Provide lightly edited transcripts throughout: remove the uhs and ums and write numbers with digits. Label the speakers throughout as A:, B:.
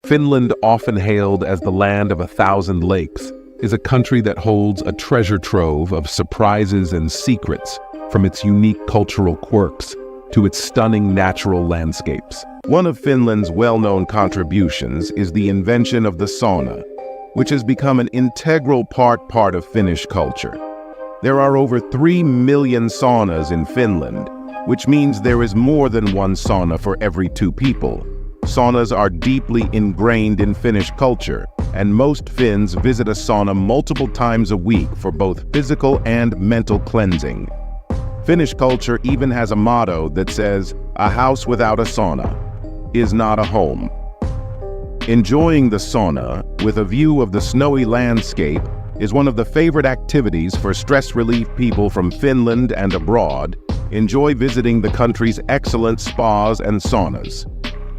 A: Finland, often hailed as the land of 1,000 lakes, is a country that holds a treasure trove of surprises and secrets, from its unique cultural quirks to its stunning natural landscapes. One of Finland's well-known contributions is the invention of the sauna, which has become an integral part of Finnish culture. There are over 3 million saunas in Finland, which means there is more than one sauna for every 2 people. Saunas are deeply ingrained in Finnish culture, and most Finns visit a sauna multiple times a week for both physical and mental cleansing. Finnish culture even has a motto that says, "A house without a sauna is not a home." Enjoying the sauna with a view of the snowy landscape is one of the favorite activities for stress relief people from Finland and abroad. Enjoy visiting the country's excellent spas and saunas.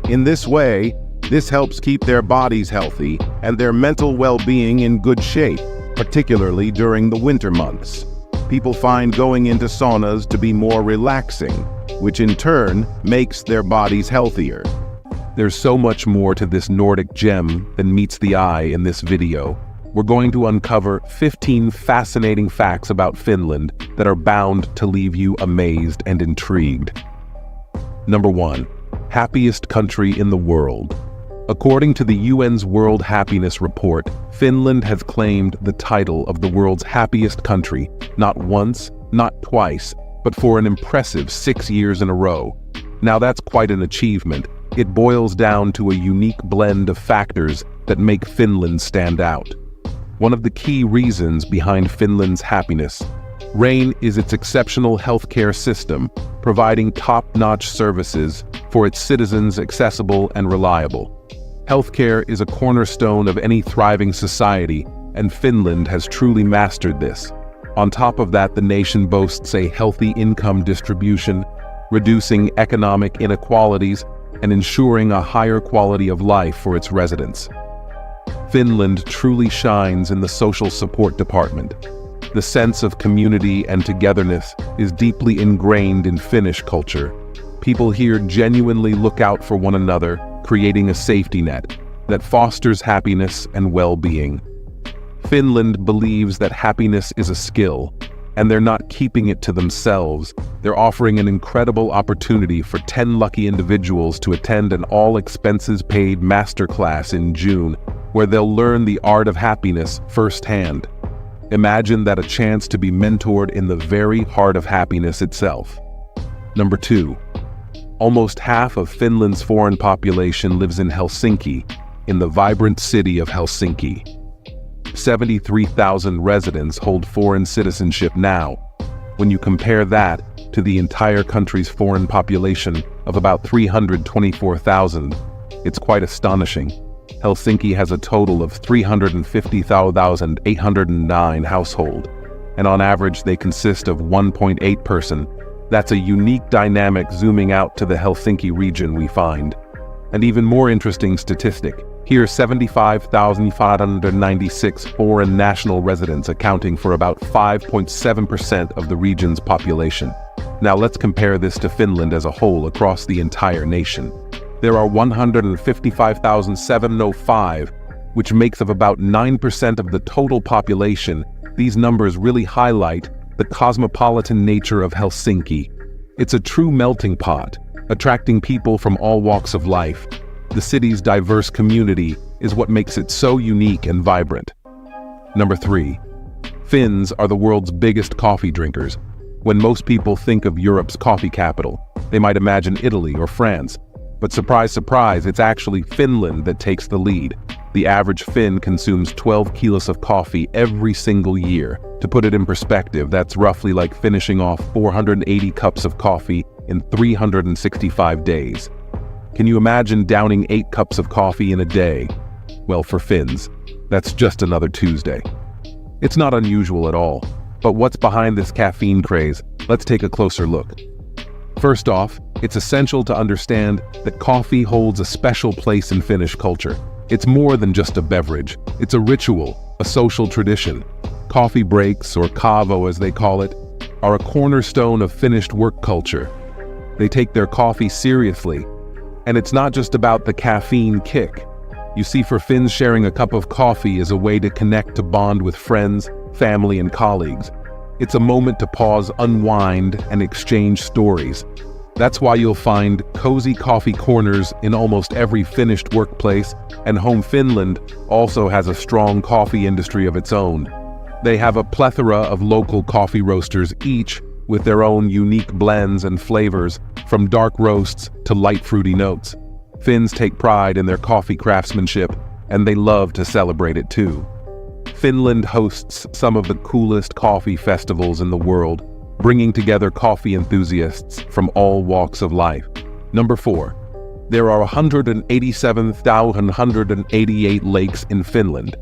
A: In this way, this helps keep their bodies healthy and their mental well-being in good shape, particularly during the winter months. People find going into saunas to be more relaxing, which in turn makes their bodies healthier. There's so much more to this Nordic gem than meets the eye in this video. We're going to uncover 15 fascinating facts about Finland that are bound to leave you amazed and intrigued. Number 1. Happiest country in the world. According to the UN's World Happiness Report, Finland has claimed the title of the world's happiest country, not once, not twice, but for an impressive 6 years in a row. Now that's quite an achievement. It boils down to a unique blend of factors that make Finland stand out. One of the key reasons behind Finland's happiness reign is its exceptional healthcare system, providing top-notch services for its citizens, accessible and reliable. Healthcare is a cornerstone of any thriving society, and Finland has truly mastered this. On top of that, the nation boasts a healthy income distribution, reducing economic inequalities and ensuring a higher quality of life for its residents. Finland truly shines in the social support department. The sense of community and togetherness is deeply ingrained in Finnish culture. People here genuinely look out for one another, creating a safety net that fosters happiness and well-being. Finland believes that happiness is a skill, and they're not keeping it to themselves. They're offering an incredible opportunity for 10 lucky individuals to attend an all-expenses-paid masterclass in June, where they'll learn the art of happiness firsthand. Imagine that, a chance to be mentored in the very heart of happiness itself. Number 2. Almost half of Finland's foreign population lives in Helsinki, in the vibrant city of Helsinki. 73,000 residents hold foreign citizenship now. When you compare that to the entire country's foreign population of about 324,000, it's quite astonishing. Helsinki has a total of 350,809 households, and on average they consist of 1.8 person. That's a unique dynamic zooming out to the Helsinki region we find. An even more interesting statistic, here 75,596 foreign national residents, accounting for about 5.7% of the region's population. Now let's compare this to Finland as a whole across the entire nation. There are 155,705, which makes up about 9% of the total population. These numbers really highlight the cosmopolitan nature of Helsinki. It's a true melting pot, attracting people from all walks of life. The city's diverse community is what makes it so unique and vibrant. Number 3. Finns are the world's biggest coffee drinkers. When most people think of Europe's coffee capital, they might imagine Italy or France. But surprise, surprise, it's actually Finland that takes the lead. The average Finn consumes 12 kilos of coffee every single year. To put it in perspective, that's roughly like finishing off 480 cups of coffee in 365 days. Can you imagine downing 8 cups of coffee in a day? Well, for Finns, that's just another Tuesday. It's not unusual at all. But what's behind this caffeine craze? Let's take a closer look. First off, it's essential to understand that coffee holds a special place in Finnish culture. It's more than just a beverage. It's a ritual, a social tradition. Coffee breaks, or kavo as they call it, are a cornerstone of Finnish work culture. They take their coffee seriously, and it's not just about the caffeine kick. You see, for Finns, sharing a cup of coffee is a way to connect, to bond with friends, family, and colleagues. It's a moment to pause, unwind, and exchange stories. That's why you'll find cozy coffee corners in almost every Finnish workplace, and Home Finland also has a strong coffee industry of its own. They have a plethora of local coffee roasters, each with their own unique blends and flavors, from dark roasts to light fruity notes. Finns take pride in their coffee craftsmanship, and they love to celebrate it too. Finland hosts some of the coolest coffee festivals in the world, bringing together coffee enthusiasts from all walks of life. Number 4. There are 187,188 lakes in Finland.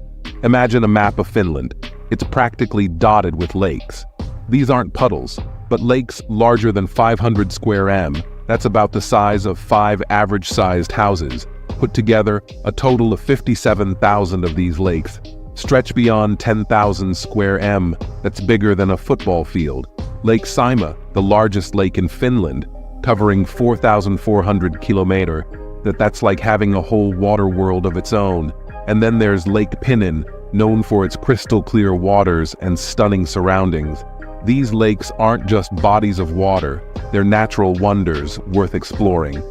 A: Imagine a map of Finland. It's practically dotted with lakes. These aren't puddles, but lakes larger than 500 square m. That's about the size of 5 average-sized houses. Put together, a total of 57,000 of these lakes stretch beyond 10,000 square m. That's bigger than a football field. Lake Sauna, the largest lake in Finland, covering 4,400 kilometers. That's like having a whole water world of its own. And then there's Lake Pinnin, known for its crystal-clear waters and stunning surroundings. These lakes aren't just bodies of water, they're natural wonders worth exploring.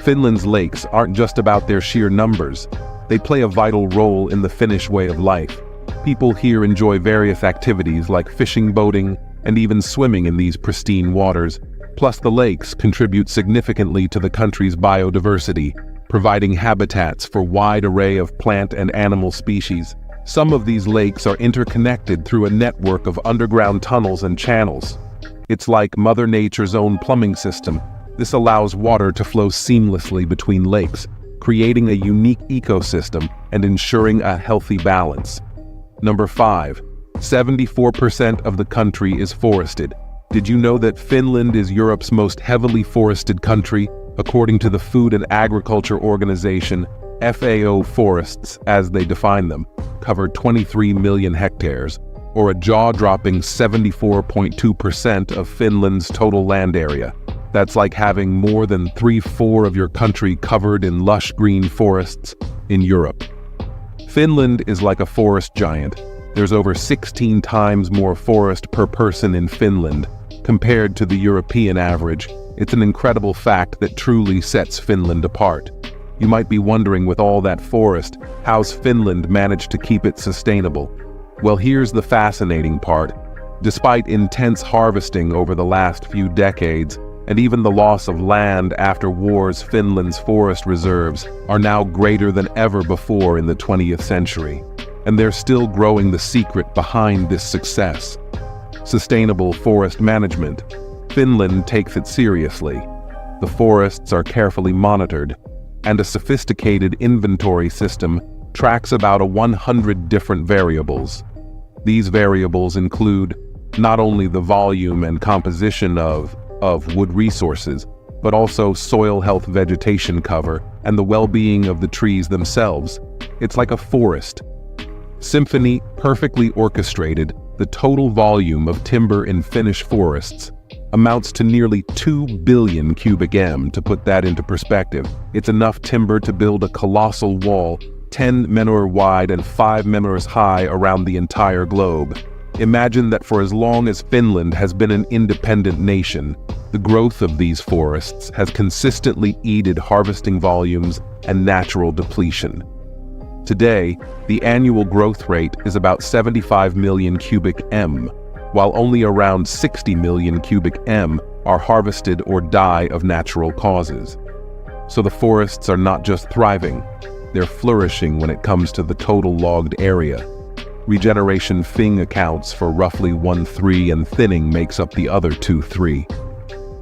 A: Finland's lakes aren't just about their sheer numbers. They play a vital role in the Finnish way of life. People here enjoy various activities like fishing, boating, and even swimming in these pristine waters. Plus, the lakes contribute significantly to the country's biodiversity, providing habitats for a wide array of plant and animal species. Some of these lakes are interconnected through a network of underground tunnels and channels. It's like Mother Nature's own plumbing system. This allows water to flow seamlessly between lakes, creating a unique ecosystem and ensuring a healthy balance. Number 5. 74% of the country is forested. Did you know that Finland is Europe's most heavily forested country? According to the Food and Agriculture Organization, FAO, forests, as they define them, cover 23 million hectares, or a jaw-dropping 74.2% of Finland's total land area. That's like having more than 3/4 of your country covered in lush green forests in Europe. Finland is like a forest giant. There's over 16 times more forest per person in Finland compared to the European average. It's an incredible fact that truly sets Finland apart. You might be wondering, with all that forest, how's Finland managed to keep it sustainable? Well, here's the fascinating part. Despite intense harvesting over the last few decades, and even the loss of land after wars, Finland's forest reserves are now greater than ever before in the 20th century. And they're still growing. The secret behind this success: sustainable forest management. Finland takes it seriously. The forests are carefully monitored, and a sophisticated inventory system tracks about 100 different variables. These variables include not only the volume and composition of wood resources, but also soil health, vegetation cover, and the well-being of the trees themselves. It's like a forest symphony, perfectly orchestrated. The total volume of timber in Finnish forests amounts to nearly 2 billion cubic m. To put that into perspective, it's enough timber to build a colossal wall 10 meters wide and 5 meters high around the entire globe. Imagine that for as long as Finland has been an independent nation, the growth of these forests has consistently aided harvesting volumes and natural depletion. Today, the annual growth rate is about 75 million cubic m, while only around 60 million cubic m are harvested or die of natural causes. So the forests are not just thriving, they're flourishing when it comes to the total logged area. Regeneration Fing accounts for roughly 1/3 and thinning makes up the other 2/3.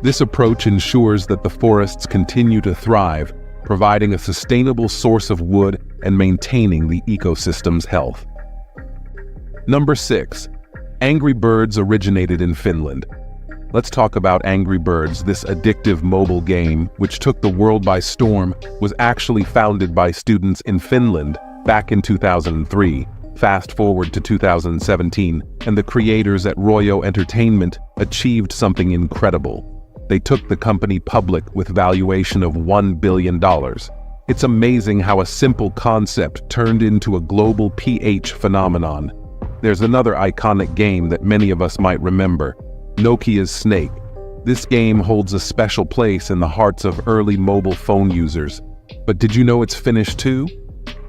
A: This approach ensures that the forests continue to thrive, providing a sustainable source of wood and maintaining the ecosystem's health. Number 6. Angry Birds originated in Finland. Let's talk about Angry Birds. This addictive mobile game, which took the world by storm, was actually founded by students in Finland back in 2003. Fast forward to 2017, and the creators at Royo Entertainment achieved something incredible. They took the company public with valuation of $1 billion. It's amazing how a simple concept turned into a global PH phenomenon. There's another iconic game that many of us might remember, Nokia's Snake. This game holds a special place in the hearts of early mobile phone users. But did you know it's Finnish too?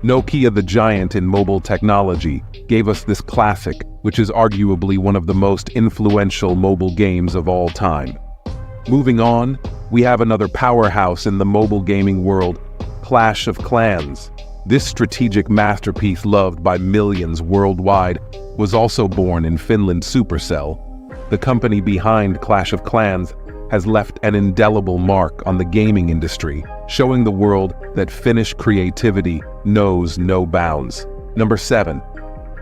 A: Nokia, the giant in mobile technology, gave us this classic, which is arguably one of the most influential mobile games of all time. Moving on, we have another powerhouse in the mobile gaming world, Clash of Clans. This strategic masterpiece loved by millions worldwide was also born in Finland. Supercell, the company behind Clash of Clans, has left an indelible mark on the gaming industry, showing the world that Finnish creativity knows no bounds. Number 7.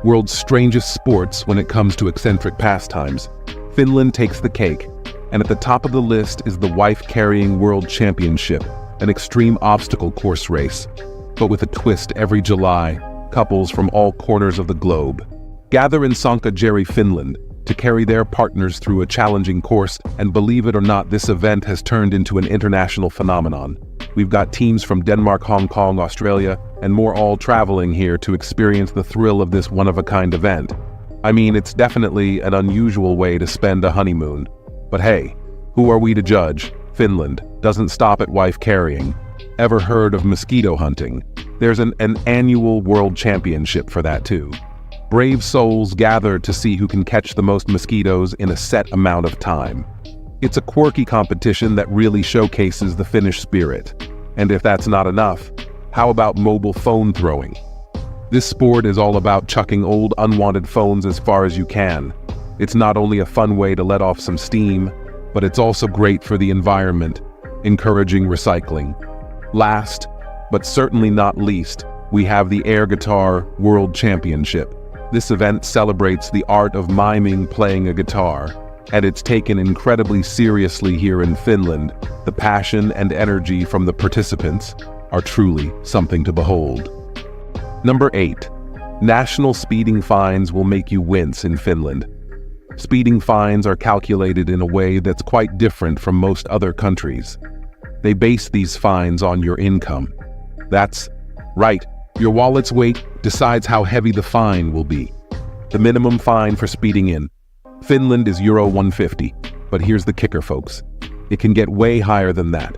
A: World's strangest sports when it comes to eccentric pastimes. Finland takes the cake, and at the top of the list is the wife-carrying World Championship, an extreme obstacle course race. But with a twist every July, couples from all corners of the globe gather in Sauna, Finland, to carry their partners through a challenging course, and believe it or not, this event has turned into an international phenomenon. We've got teams from Denmark, Hong Kong, Australia, and more all traveling here to experience the thrill of this one-of-a-kind event. I mean, it's definitely an unusual way to spend a honeymoon. But hey, who are we to judge? Finland doesn't stop at wife carrying. Ever heard of mosquito hunting? There's an annual world championship for that too. Brave souls gather to see who can catch the most mosquitoes in a set amount of time. It's a quirky competition that really showcases the Finnish spirit. And if that's not enough, how about mobile phone throwing? This sport is all about chucking old unwanted phones as far as you can. It's not only a fun way to let off some steam, but it's also great for the environment, encouraging recycling. Last, but certainly not least, we have the Air Guitar World Championship. This event celebrates the art of miming playing a guitar, and it's taken incredibly seriously here in Finland. The passion and energy from the participants are truly something to behold. Number 8. National speeding fines will make you wince in Finland. Speeding fines are calculated in a way that's quite different from most other countries. They base these fines on your income. That's right, your wallet's weight decides how heavy the fine will be. The minimum fine for speeding in Finland is Euro 150, but here's the kicker, folks. It can get way higher than that.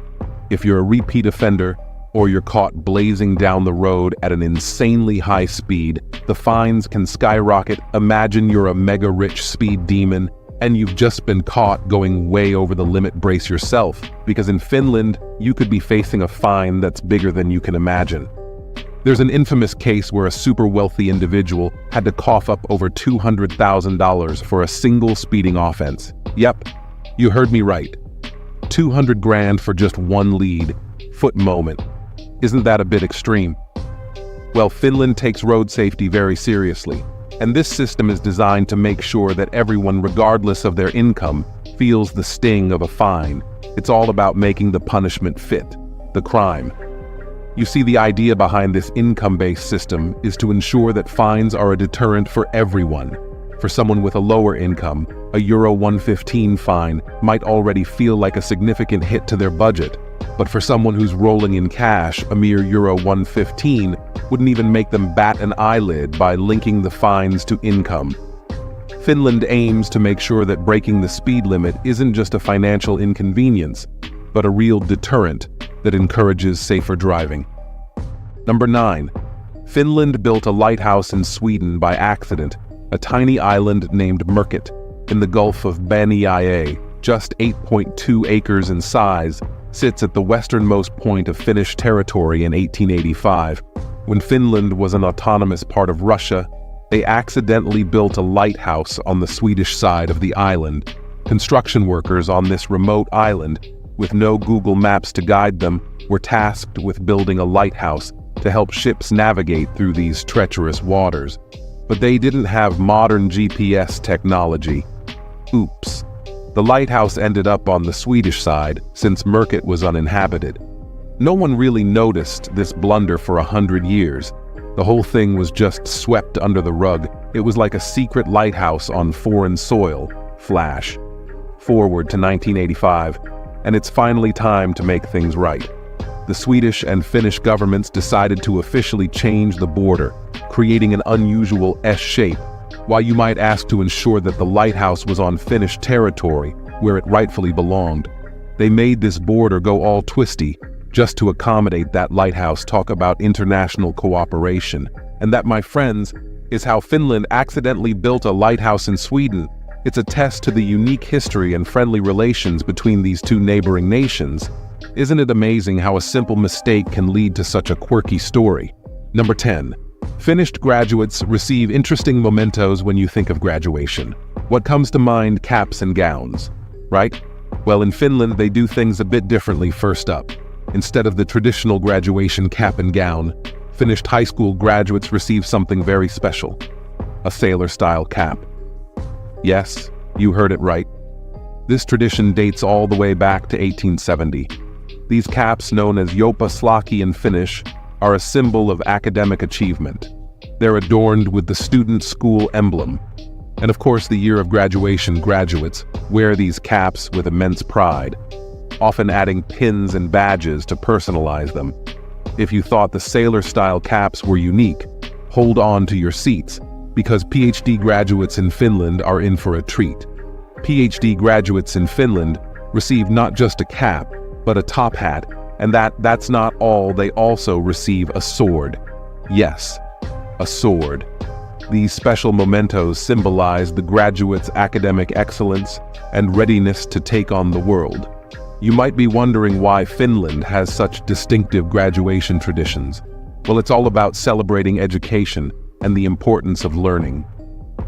A: If you're a repeat offender, or you're caught blazing down the road at an insanely high speed, the fines can skyrocket. Imagine you're a mega-rich speed demon, and you've just been caught going way over the limit. Brace yourself, because in Finland, you could be facing a fine that's bigger than you can imagine. There's an infamous case where a super wealthy individual had to cough up over $200,000 for a single speeding offense. Yep, you heard me right. 200 grand for just one lead foot moment. Isn't that a bit extreme? Well, Finland takes road safety very seriously, and this system is designed to make sure that everyone, regardless of their income, feels the sting of a fine. It's all about making the punishment fit the crime. You see, the idea behind this income-based system is to ensure that fines are a deterrent for everyone. For someone with a lower income, a Euro 115 fine might already feel like a significant hit to their budget. But for someone who's rolling in cash, a mere Euro 115 wouldn't even make them bat an eyelid by linking the fines to income. Finland aims to make sure that breaking the speed limit isn't just a financial inconvenience, but a real deterrent that encourages safer driving. Number 9. Finland built a lighthouse in Sweden by accident, a tiny island named Merkit in the Gulf of Beniae, just 8.2 acres in size, sits at the westernmost point of Finnish territory. In 1885. When Finland was an autonomous part of Russia, they accidentally built a lighthouse on the Swedish side of the island. Construction workers on this remote island, with no Google Maps to guide them, were tasked with building a lighthouse to help ships navigate through these treacherous waters. But they didn't have modern GPS technology. Oops. The lighthouse ended up on the Swedish side, since Merkit was uninhabited. No one really noticed this blunder for 100 years. The whole thing was just swept under the rug. It was like a secret lighthouse on foreign soil. Flash forward to 1985, and it's finally time to make things right. The the Swedish and Finnish governments decided to officially change the border, creating an unusual S shape. While you might ask to ensure that the lighthouse was on Finnish territory, where it rightfully belonged, they made this border go all twisty just to accommodate that lighthouse. Talk about international cooperation. And that, my friends, is how Finland accidentally built a lighthouse in Sweden. It's a test to the unique history and friendly relations between these two neighboring nations. Isn't it amazing how a simple mistake can lead to such a quirky story? Number 10. Finnish graduates receive interesting mementos when you think of graduation. What comes to mind? Caps and gowns, right? Well, in Finland, they do things a bit differently. First up, instead of the traditional graduation cap and gown, Finnish high school graduates receive something very special: a sailor-style cap. Yes, you heard it right. This tradition dates all the way back to 1870. These caps, known as jopa-slaki in Finnish, are a symbol of academic achievement. They're adorned with the student school emblem. And of course, the year of graduation, graduates wear these caps with immense pride, often adding pins and badges to personalize them. If you thought the sailor-style caps were unique, hold on to your seats, because PhD graduates in Finland are in for a treat. PhD graduates in Finland receive not just a cap, but a top hat, and that's not all. They also receive a sword. Yes, a sword. These special mementos symbolize the graduates' academic excellence and readiness to take on the world. You might be wondering why Finland has such distinctive graduation traditions. Well, it's all about celebrating education and the importance of learning.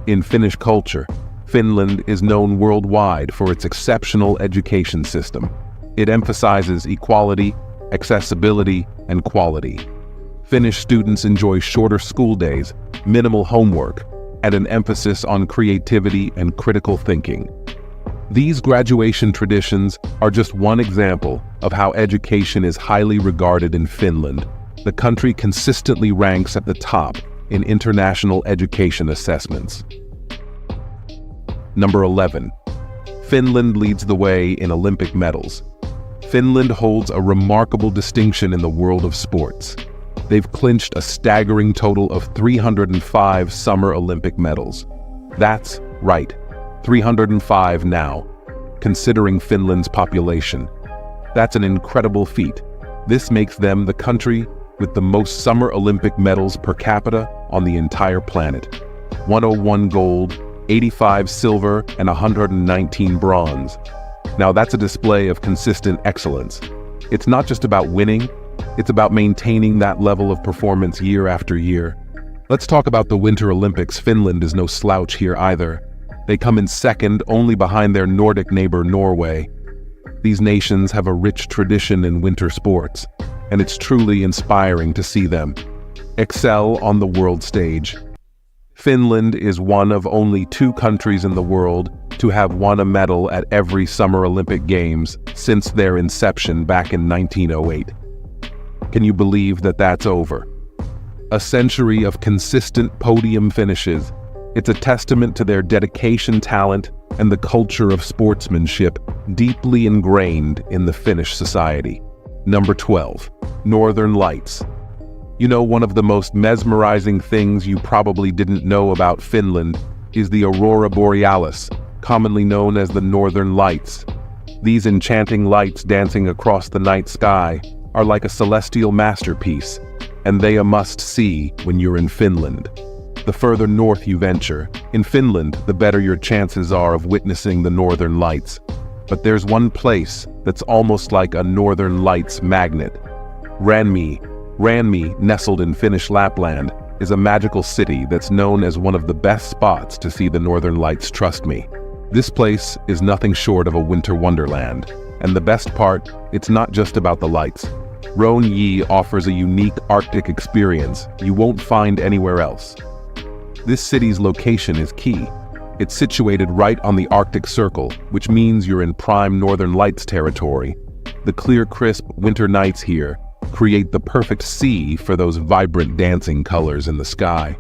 A: In Finnish culture, Finland is known worldwide for its exceptional education system. It emphasizes equality, accessibility, and quality. Finnish students enjoy shorter school days, minimal homework, and an emphasis on creativity and critical thinking. These graduation traditions are just one example of how education is highly regarded in Finland. The country consistently ranks at the top in international education assessments. Number 11. Finland leads the way in Olympic medals. Finland holds a remarkable distinction in the world of sports. They've clinched a staggering total of 305 Summer Olympic medals. That's right, 305 now, considering Finland's population. That's an incredible feat. This makes them the country with the most Summer Olympic medals per capita on the entire planet. 101 gold, 85 silver, and 119 bronze. Now that's a display of consistent excellence. It's not just about winning, it's about maintaining that level of performance year after year. Let's talk about the Winter Olympics. Finland is no slouch here either. They come in second, only behind their Nordic neighbor Norway. These nations have a rich tradition in winter sports, and it's truly inspiring to see them excel on the world stage. Finland is one of only 2 countries in the world to have won a medal at every Summer Olympic Games since their inception back in 1908. Can you believe that that's over? A century of consistent podium finishes. It's a testament to their dedication, talent, and the culture of sportsmanship deeply ingrained in the Finnish society. Number 12. Northern Lights. You know, one of the most mesmerizing things you probably didn't know about Finland is the Aurora Borealis, commonly known as the Northern Lights. These enchanting lights dancing across the night sky are like a celestial masterpiece, and they a must-see when you're in Finland. The further north you venture, in Finland, the better your chances are of witnessing the Northern Lights. But there's one place that's almost like a Northern Lights magnet. Rovaniemi, nestled in Finnish Lapland, is a magical city that's known as one of the best spots to see the Northern Lights, trust me. This place is nothing short of a winter wonderland. And the best part, it's not just about the lights. Rovaniemi offers a unique Arctic experience you won't find anywhere else. This city's location is key. It's situated right on the Arctic Circle, which means you're in prime Northern Lights territory. The clear, crisp winter nights here create the perfect sea for those vibrant dancing colors in the sky.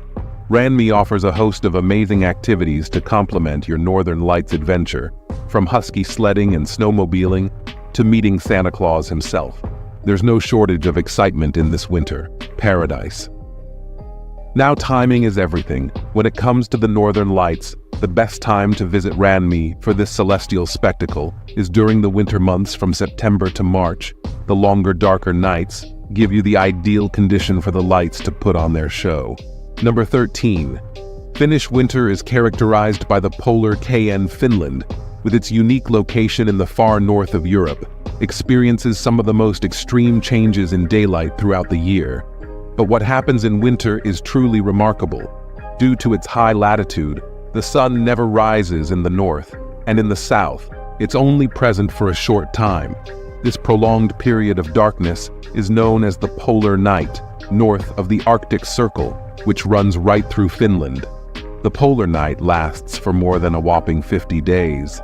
A: Rovaniemi offers a host of amazing activities to complement your Northern Lights adventure, from husky sledding and snowmobiling to meeting Santa Claus himself. There's no shortage of excitement in this winter paradise. Now timing is everything. When it comes to the northern lights, the best time to visit Rovaniemi for this celestial spectacle is during the winter months from September to March. The longer, darker nights give you the ideal condition for the lights to put on their show. Number 13. Finnish winter is characterized by the polar KN Finland, with its unique location in the far north of Europe, experiences some of the most extreme changes in daylight throughout the year. But what happens in winter is truly remarkable. Due to its high latitude, the sun never rises in the north, and in the south, it's only present for a short time. This prolonged period of darkness is known as the polar night, north of the Arctic Circle, which runs right through Finland. The polar night lasts for more than a whopping 50 days.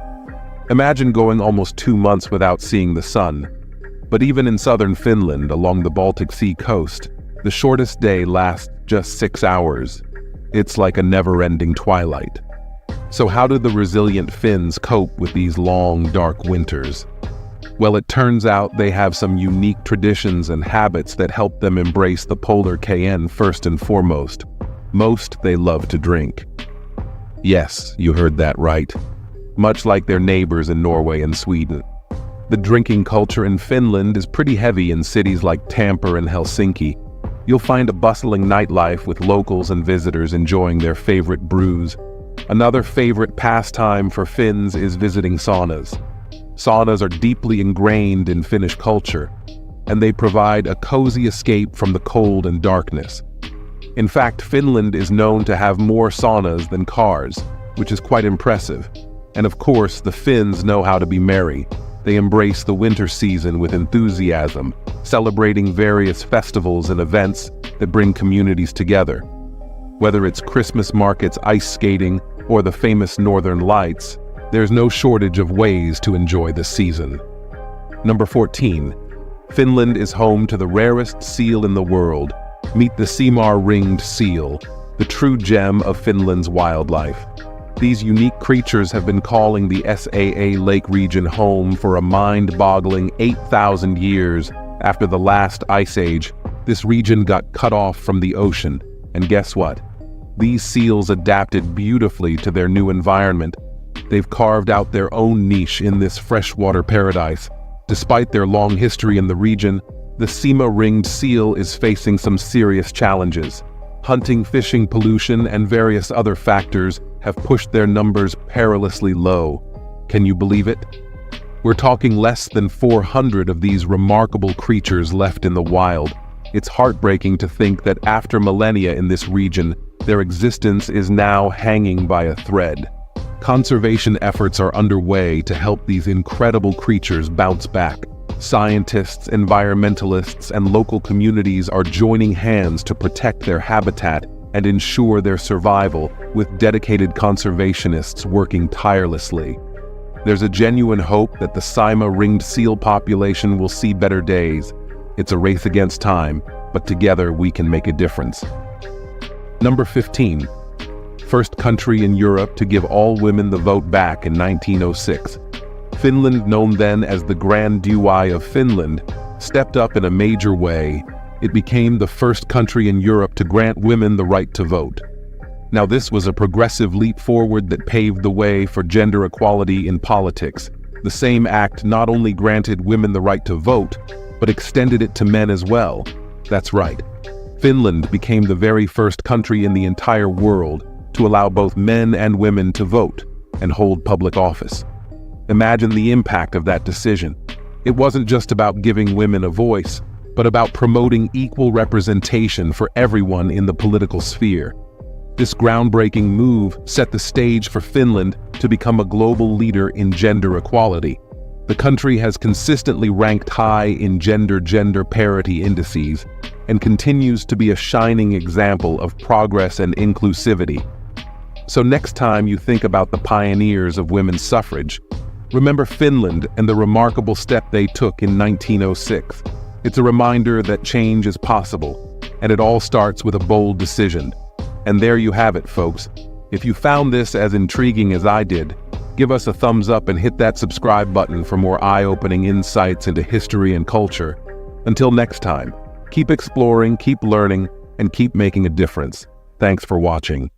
A: Imagine going almost 2 months without seeing the sun. But even in southern Finland, along the Baltic Sea coast, the shortest day lasts just 6 hours. It's like a never-ending twilight. So how do the resilient Finns cope with these long, dark winters? Well, it turns out they have some unique traditions and habits that help them embrace the polar KN first and foremost. Most they love to drink. Yes, you heard that right. Much like their neighbors in Norway and Sweden. The drinking culture in Finland is pretty heavy in cities like Tampere and Helsinki. You'll find a bustling nightlife with locals and visitors enjoying their favorite brews. Another favorite pastime for Finns is visiting saunas. Saunas are deeply ingrained in Finnish culture, and they provide a cozy escape from the cold and darkness. In fact, Finland is known to have more saunas than cars, which is quite impressive. And of course, the Finns know how to be merry. They embrace the winter season with enthusiasm, celebrating various festivals and events that bring communities together. Whether it's Christmas markets, ice skating, or the famous Northern Lights, there's no shortage of ways to enjoy this season. Number 14. Finland is home to the rarest seal in the world. Meet the Saimaa-ringed seal, the true gem of Finland's wildlife. These unique creatures have been calling the Saa Lake region home for a mind-boggling 8,000 years. After the last ice age, this region got cut off from the ocean. And guess what? These seals adapted beautifully to their new environment. They've carved out their own niche in this freshwater paradise. Despite their long history in the region, the Saimaa-ringed seal is facing some serious challenges. Hunting, fishing, pollution, and various other factors have pushed their numbers perilously low. Can you believe it? We're talking less than 400 of these remarkable creatures left in the wild. It's heartbreaking to think that after millennia in this region, their existence is now hanging by a thread. Conservation efforts are underway to help these incredible creatures bounce back. Scientists, environmentalists, and local communities are joining hands to protect their habitat and ensure their survival, with dedicated conservationists working tirelessly. There's a genuine hope that the Saimaa-ringed seal population will see better days. It's a race against time, but together we can make a difference. Number 15. First country in Europe to give all women the vote back in 1906. Finland, known then as the Grand Duchy of Finland, stepped up in a major way. It became the first country in Europe to grant women the right to vote. Now, this was a progressive leap forward that paved the way for gender equality in politics. The same act not only granted women the right to vote, but extended it to men as well. That's right. Finland became the very first country in the entire world to allow both men and women to vote and hold public office. Imagine the impact of that decision. It wasn't just about giving women a voice, but about promoting equal representation for everyone in the political sphere. This groundbreaking move set the stage for Finland to become a global leader in gender equality. The country has consistently ranked high in gender parity indices and continues to be a shining example of progress and inclusivity. So next time you think about the pioneers of women's suffrage, remember Finland and the remarkable step they took in 1906. It's a reminder that change is possible, and it all starts with a bold decision. And there you have it, folks. If you found this as intriguing as I did, give us a thumbs up and hit that subscribe button for more eye-opening insights into history and culture. Until next time, keep exploring, keep learning, and keep making a difference. Thanks for watching.